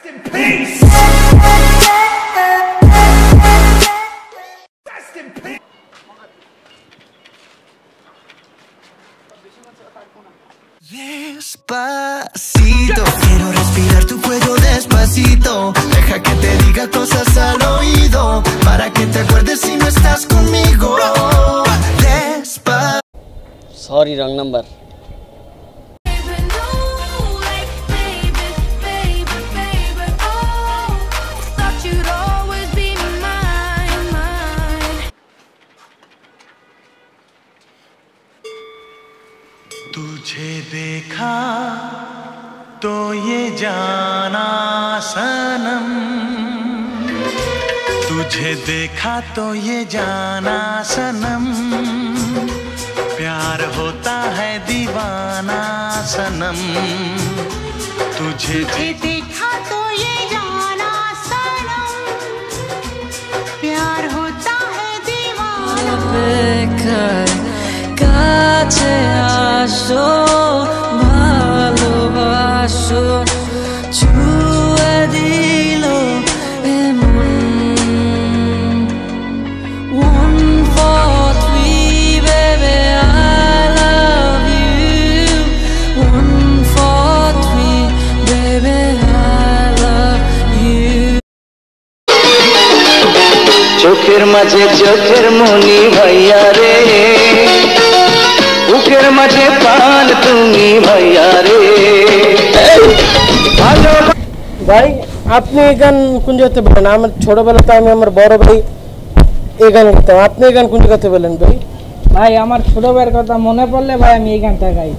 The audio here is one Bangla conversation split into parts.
Rest in peace. Rest in peace. Despacito, quiero respirar tu cuello despacito. Deja que te diga cosas al oído, para que te acuerdes si no estás conmigo. Despacito. Sorry, wrong number. तुझे देखा तो ये जाना सनम, तुझे देखा तो ये जाना सनम, प्यार होता है दीवाना सनम, तुझे देखा तो ये जाना सनम, प्यार होता है दीवाना। কাছে আসো ভালোবাসো ছুঁয়ে দিল এমন 1 4 3 baby I love you 1 4 3 baby I love you চোখের মাঝে চোখের মনি ভাইয়া রে, বুকের মাঝে প্রাণ তুমি ভাইয়া রে। ভাই আপনি এই গান কোন জায়গাতে বলেন? আমার ছোটবেলাতে আমি আমার বড় ভাই এই গান গাইতাম, আপনি এই গান কোন জায়গাতে বলেন ভাই? ভাই আমার ছোট ভাইয়ের কথা মনে পড়লে ভাই আমি এই গানটা গাই।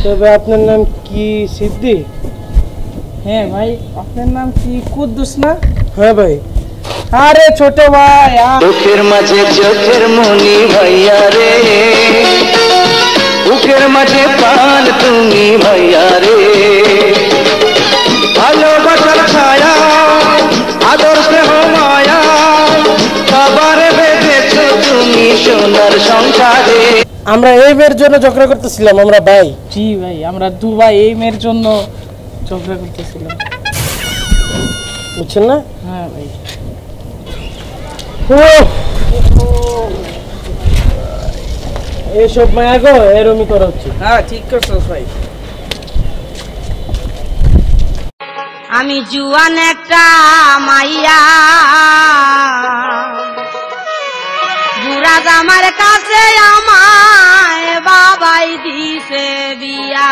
তবে আপনার নাম কি সিদ্দি? হ্যাঁ ভাই, আপনার নাম কি কুদ্দুস না? হ্যাঁ ভাই। আরে ছোট ভাই, চোখের মাঝে চোখের মনি ভাইয়া রে, বুকের মাঝে প্রাণ তুমি ভাইয়া রে। ভালোবাসার ছায়া আদর স্নেহ মায়া সবার বেঁধেছ তুমি সোনার সংসারে। আমরা এই মেয়ের জন্য ঝগড়া করতেছিলাম, আমরা ভাই। জি ভাই, আমরা দু ভাই এই মেয়ের জন্য ঝগড়া করতেছিলাম, বুঝছেন না? হ্যাঁ ভাই। এইসব মায়া গো এরমই করা উচিত। হ্যাঁ ঠিক করছিস ভাই। আমি জুয়ান একটা মাইয়া, বুড়া জামার কাছে আমায় বাবাই দিছে বিয়া।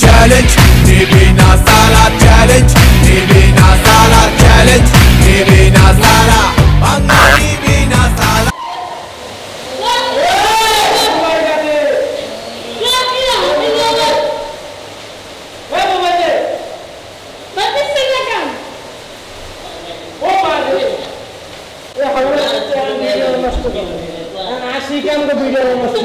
Challenge, baby na sala. Challenge, baby na sala. Challenge, baby na sala. Bangani baby na sala. আসি কেন ভিডিও নষ্ট